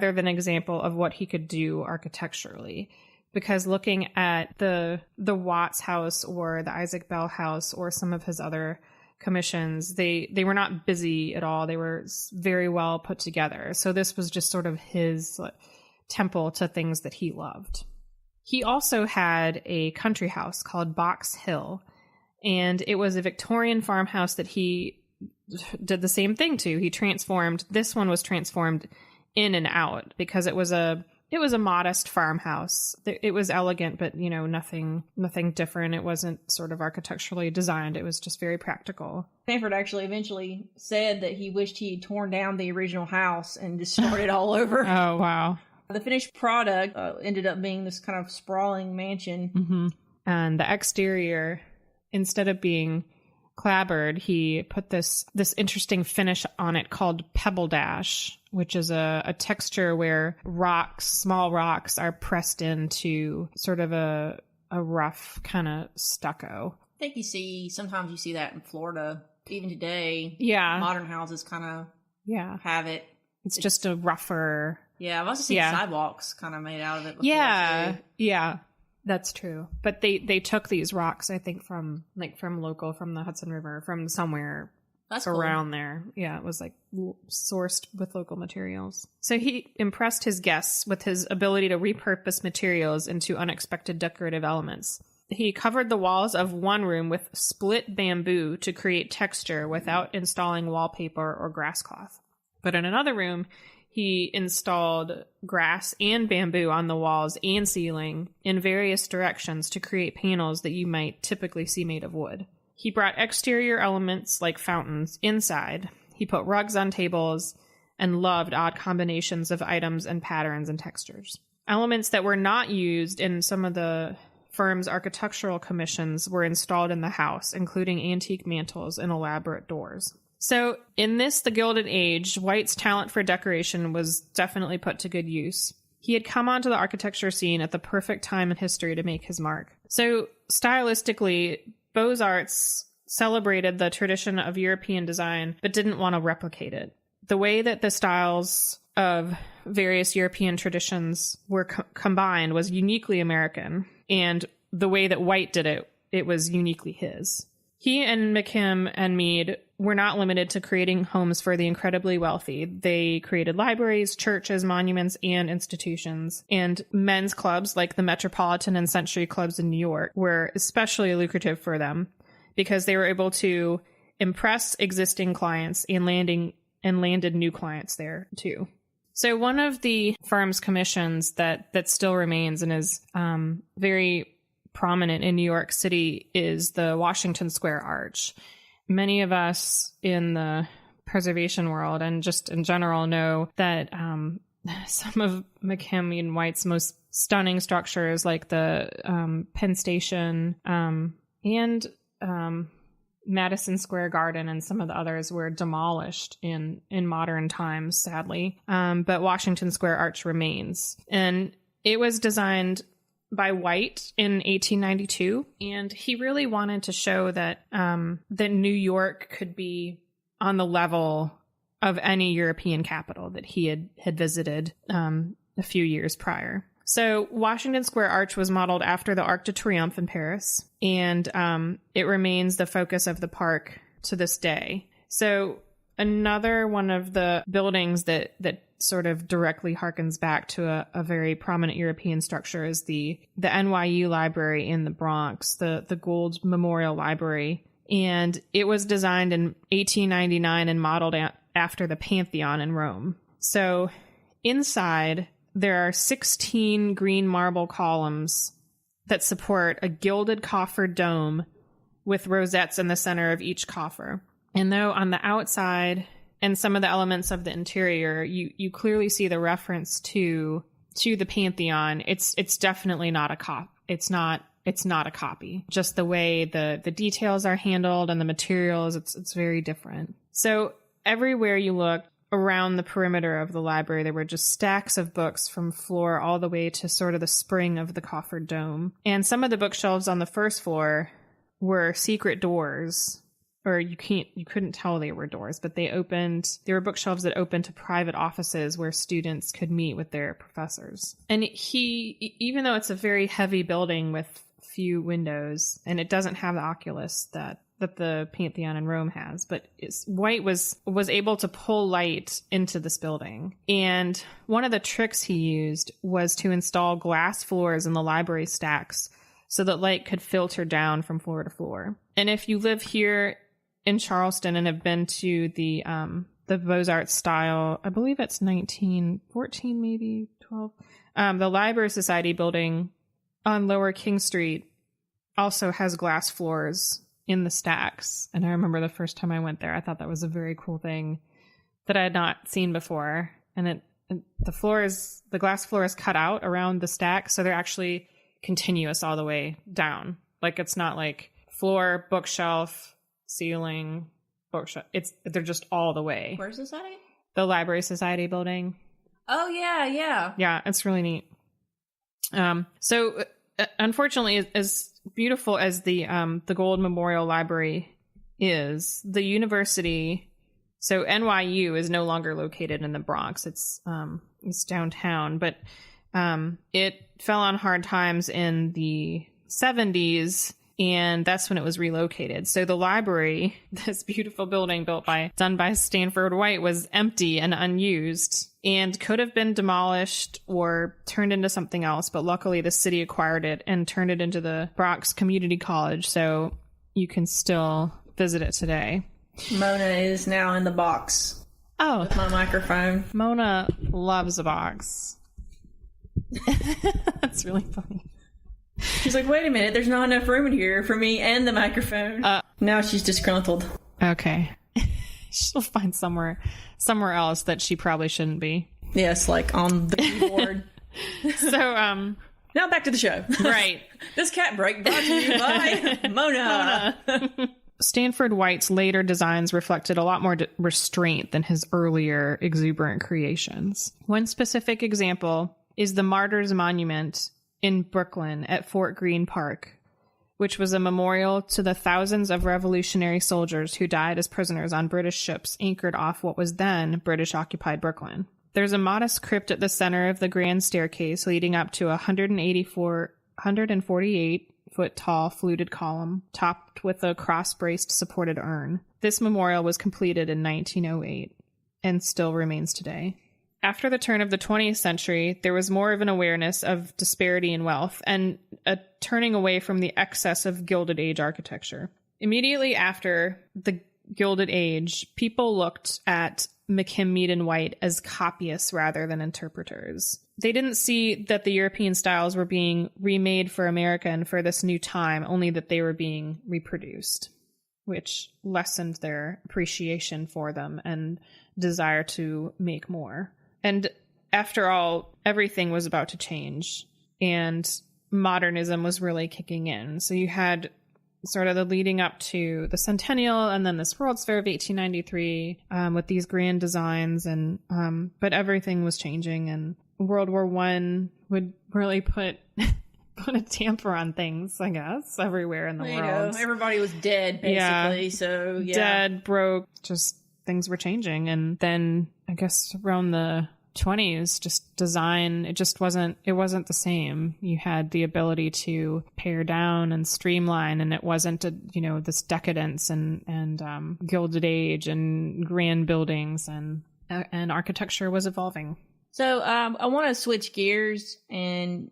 rather than an example of what he could do architecturally. Because looking at the Watts house or the Isaac Bell house or some of his other commissions, they were not busy at all. They were very well put together. So this was just sort of his temple to things that he loved. He also had a country house called Box Hill, and it was a Victorian farmhouse that he did the same thing to. This one was transformed in and out because it was a modest farmhouse. It was elegant, but, nothing different. It wasn't sort of architecturally designed. It was just very practical. Stanford actually eventually said that he wished he had torn down the original house and just started all over. Oh, wow. The finished product ended up being this kind of sprawling mansion. Mm-hmm. And the exterior, instead of being clapboard, he put this interesting finish on it called pebble dash, which is a texture where small rocks are pressed into sort of a rough kind of stucco. I think sometimes you see that in Florida, even today. Yeah. Modern houses kind of have it. It's just a rougher. Yeah, I've also seen sidewalks kind of made out of it before. Yeah. That's true. But they took these rocks, I think, from the Hudson River, from somewhere around there. Yeah, it was sourced with local materials. So he impressed his guests with his ability to repurpose materials into unexpected decorative elements. He covered the walls of one room with split bamboo to create texture without installing wallpaper or grass cloth. But in another room, he installed grass and bamboo on the walls and ceiling in various directions to create panels that you might typically see made of wood. He brought exterior elements like fountains inside. He put rugs on tables and loved odd combinations of items and patterns and textures. Elements that were not used in some of the firm's architectural commissions were installed in the house, including antique mantels and elaborate doors. So in the Gilded Age, White's talent for decoration was definitely put to good use. He had come onto the architecture scene at the perfect time in history to make his mark. So stylistically, Beaux-Arts celebrated the tradition of European design, but didn't want to replicate it. The way that the styles of various European traditions were combined was uniquely American, and the way that White did it, it was uniquely his. He and McKim and Mead were not limited to creating homes for the incredibly wealthy. They created libraries, churches, monuments, and institutions. And men's clubs like the Metropolitan and Century clubs in New York were especially lucrative for them because they were able to impress existing clients and landed new clients there too. So one of the firm's commissions that still remains and is very prominent in New York City is the Washington Square Arch. Many of us in the preservation world and just in general know that some of McKim and White's most stunning structures, like the Penn Station and Madison Square Garden and some of the others, were demolished in modern times, sadly. But Washington Square Arch remains. And it was designed by White in 1892, and he really wanted to show that New York could be on the level of any European capital that he had visited a few years prior. So Washington Square Arch was modeled after the Arc de Triomphe in Paris, and it remains the focus of the park to this day. So another one of the buildings that sort of directly harkens back to a very prominent European structure is the NYU Library in the Bronx, the Gould Memorial Library. And it was designed in 1899 and modeled after the Pantheon in Rome. So inside, there are 16 green marble columns that support a gilded coffered dome with rosettes in the center of each coffer. And though on the outside and some of the elements of the interior, you clearly see the reference to the Pantheon, it's definitely not a copy. It's not a copy. Just the way the details are handled and the materials, it's very different. So everywhere you look around the perimeter of the library, there were just stacks of books from floor all the way to sort of the spring of the coffered dome. And some of the bookshelves on the first floor were secret doors or you couldn't tell they were doors, but they were bookshelves that opened to private offices where students could meet with their professors. And even though it's a very heavy building with few windows, and it doesn't have the oculus that the Pantheon in Rome has, but White was able to pull light into this building. And one of the tricks he used was to install glass floors in the library stacks so that light could filter down from floor to floor. And if you live here in Charleston and have been to the Beaux-Arts style, I believe it's 1914, maybe 12. The Library Society building on Lower King Street also has glass floors in the stacks. And I remember the first time I went there, I thought that was a very cool thing that I had not seen before. And the glass floor is cut out around the stack, so they're actually continuous all the way down. Like, it's not like floor, bookshelf, ceiling, bookshelf. They're just all the way. Where's this at? The Library Society building. Oh yeah. Yeah, it's really neat. So unfortunately, as beautiful as the Gold Memorial Library is, the university, so NYU is no longer located in the Bronx. It's downtown, but it fell on hard times in the 70s. And that's when it was relocated. So the library, this beautiful building done by Stanford White, was empty and unused and could have been demolished or turned into something else. But luckily the city acquired it and turned it into the Bronx Community College. So you can still visit it today. Mona is now in the box. Oh, with my microphone. Mona loves a box. That's really funny. She's like, wait a minute, there's not enough room in here for me and the microphone. Now she's disgruntled. Okay. She'll find somewhere else that she probably shouldn't be. Yes, like on the keyboard. So, now back to the show. Right. This cat break brought to you by Mona. Stanford White's later designs reflected a lot more restraint than his earlier exuberant creations. One specific example is the Martyrs Monument in Brooklyn at Fort Greene Park, which was a memorial to the thousands of revolutionary soldiers who died as prisoners on British ships anchored off what was then British-occupied Brooklyn. There's a modest crypt at the center of the grand staircase leading up to a 148-foot-tall fluted column topped with a cross-braced supported urn. This memorial was completed in 1908 and still remains today. After the turn of the 20th century, there was more of an awareness of disparity in wealth and a turning away from the excess of Gilded Age architecture. Immediately after the Gilded Age, people looked at McKim, Mead, and White as copyists rather than interpreters. They didn't see that the European styles were being remade for America and for this new time, only that they were being reproduced, which lessened their appreciation for them and desire to make more. And after all, everything was about to change and modernism was really kicking in. So you had sort of the leading up to the centennial and then this World's Fair of 1893 with these grand designs. And but everything was changing, and World War I would really put a damper on things, I guess, everywhere in the world. Everybody was dead, basically. Yeah. So, yeah. Dead, broke, just things were changing. And then I guess around the 20s, just design, it wasn't the same. You had the ability to pare down and streamline, and it wasn't this decadence and Gilded Age and grand buildings, and architecture was evolving. So I want to switch gears and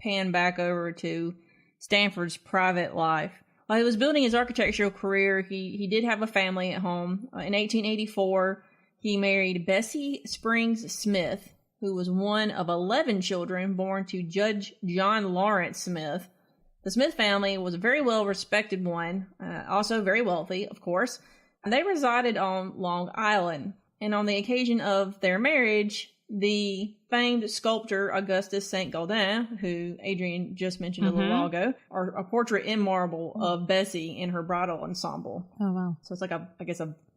pan back over to Stanford's private life. While he was building his architectural career, he did have a family at home. In 1884, he married Bessie Springs Smith, who was one of 11 children born to Judge John Lawrence Smith. The Smith family was a very well-respected one, also very wealthy, of course. They resided on Long Island, and on the occasion of their marriage, the famed sculptor Augustus St. Gaudin, who Adrienne just mentioned a little while ago, or a portrait in marble of Bessie in her bridal ensemble. Oh, wow. So it's like a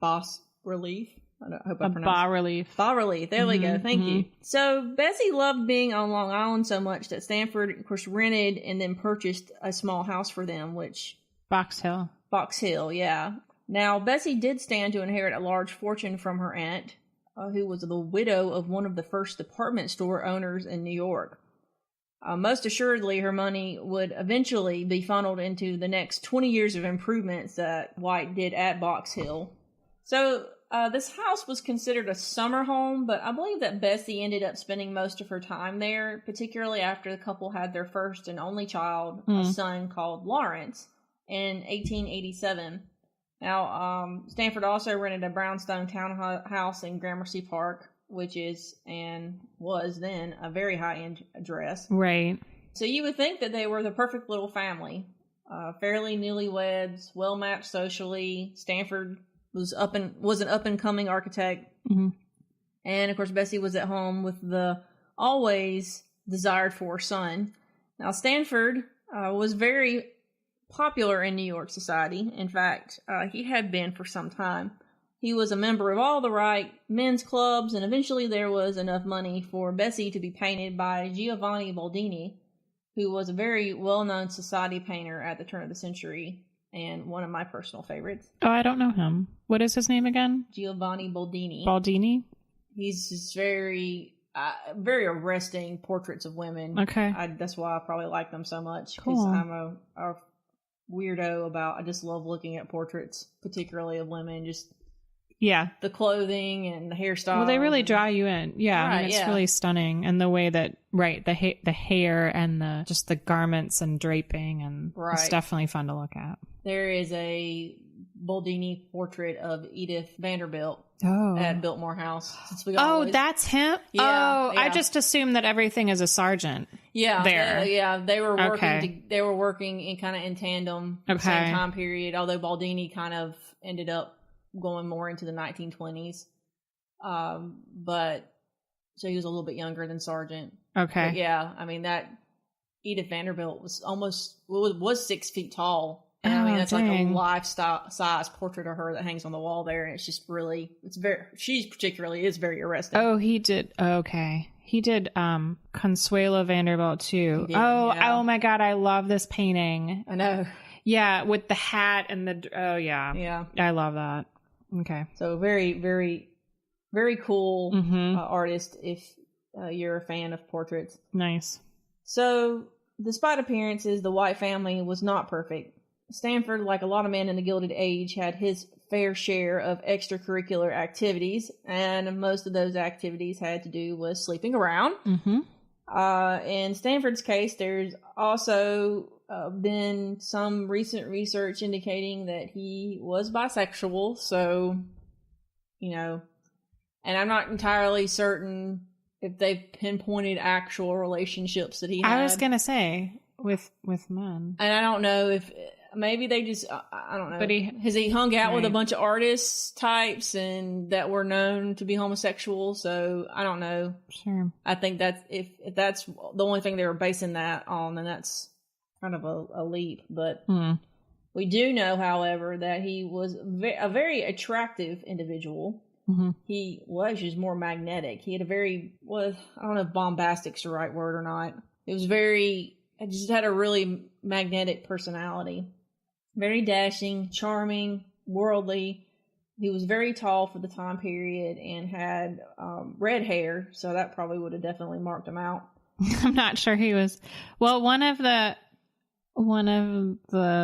bas relief. I hope I pronounced bas-relief. Bas-relief. There we go. Thank you. So Bessie loved being on Long Island so much that Stanford, of course, rented and then purchased a small house for them, which... Box Hill, yeah. Now, Bessie did stand to inherit a large fortune from her aunt, who was the widow of one of the first department store owners in New York. Most assuredly, her money would eventually be funneled into the next 20 years of improvements that White did at Box Hill. So, this house was considered a summer home, but I believe that Bessie ended up spending most of her time there, particularly after the couple had their first and only child, a son called Lawrence, in 1887. Now, Stanford also rented a brownstone townhouse in Gramercy Park, which is and was then a very high-end address. Right. So you would think that they were the perfect little family. Fairly newlyweds, well-matched socially. Stanford was an up-and-coming architect. Mm-hmm. And, of course, Bessie was at home with the always desired-for son. Now, Stanford was very popular in New York society. In fact, he had been for some time. He was a member of all the right men's clubs, and eventually there was enough money for Bessie to be painted by Giovanni Boldini, who was a very well-known society painter at the turn of the century, and one of my personal favorites. Oh, I don't know him. What is his name again? Giovanni Boldini. Baldini? He's just very arresting portraits of women. Okay. That's why I probably like them so much. Cool. Because I'm a weirdo I just love looking at portraits, particularly of women, just the clothing and the hairstyle. Well, they really draw you in. Yeah, right, it's really stunning, and the way that the hair and the garments and draping, and it's definitely fun to look at. There is a Boldini portrait of Edith Vanderbilt at Biltmore House. That's him. Yeah, I just assumed that everything is a sergeant. Yeah, there. They were working. They were working in tandem, the same time period. Although Boldini kind of ended up going more into the 1920s, but so he was a little bit younger than Sargent. Okay, but that Edith Vanderbilt was 6 feet tall. And that's like a life-size portrait of her that hangs on the wall there. And it's just really, she particularly is very arresting. Oh, he did. Okay. He did Consuelo Vanderbilt too. Oh my God. I love this painting. I know. Yeah. With the hat and yeah. Yeah. I love that. Okay. So very, very, very cool artist if you're a fan of portraits. Nice. So despite appearances, the White family was not perfect. Stanford, like a lot of men in the Gilded Age, had his fair share of extracurricular activities, and most of those activities had to do with sleeping around. Mm-hmm. In Stanford's case, there's also been some recent research indicating that he was bisexual, so, and I'm not entirely certain if they've pinpointed actual relationships that he had. I was going to say, with men. And I don't know if... Maybe they just, I don't know. But has he hung out with a bunch of artists types and that were known to be homosexual? So I don't know. Sure. I think that's, if that's the only thing they were basing that on, then that's kind of a leap. But we do know, however, that he was a very attractive individual. Mm-hmm. He was just more magnetic. He had I don't know if bombastic's the right word or not. It just had a really magnetic personality. Very dashing, charming, worldly. He was very tall for the time period and had red hair, so that probably would have definitely marked him out. I'm not sure he was. Well, one of the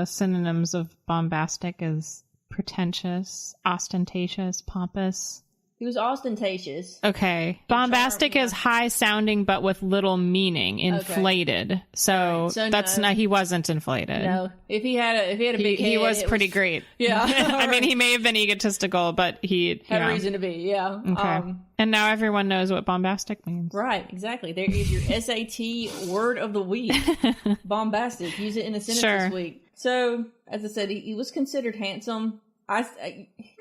synonyms of bombastic is pretentious, ostentatious, pompous. He was ostentatious. Okay. Bombastic is high sounding but with little meaning. Inflated. Okay. So that's not, he wasn't inflated. No. If he had a big head, he was pretty great. Yeah. I mean, he may have been egotistical, but he had reason to be, yeah. Okay. And now everyone knows what bombastic means. Right, exactly. There is your SAT word of the week. Bombastic. Use it in a sentence this week. So, as I said, he was considered handsome.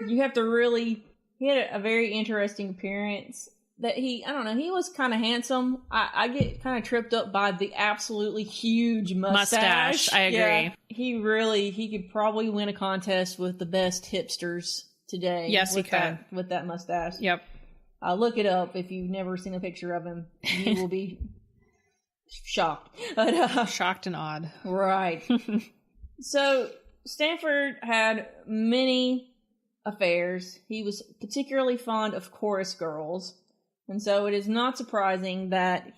You have to really... He had a very interesting appearance that he was kind of handsome. I get kind of tripped up by the absolutely huge mustache. I agree. Yeah. He could probably win a contest with the best hipsters today. Yes, he could. With that mustache. Yep. Look it up if you've never seen a picture of him. You will be shocked. Shocked and awed. Right. So, Stanford had many affairs. He was particularly fond of chorus girls, and so it is not surprising that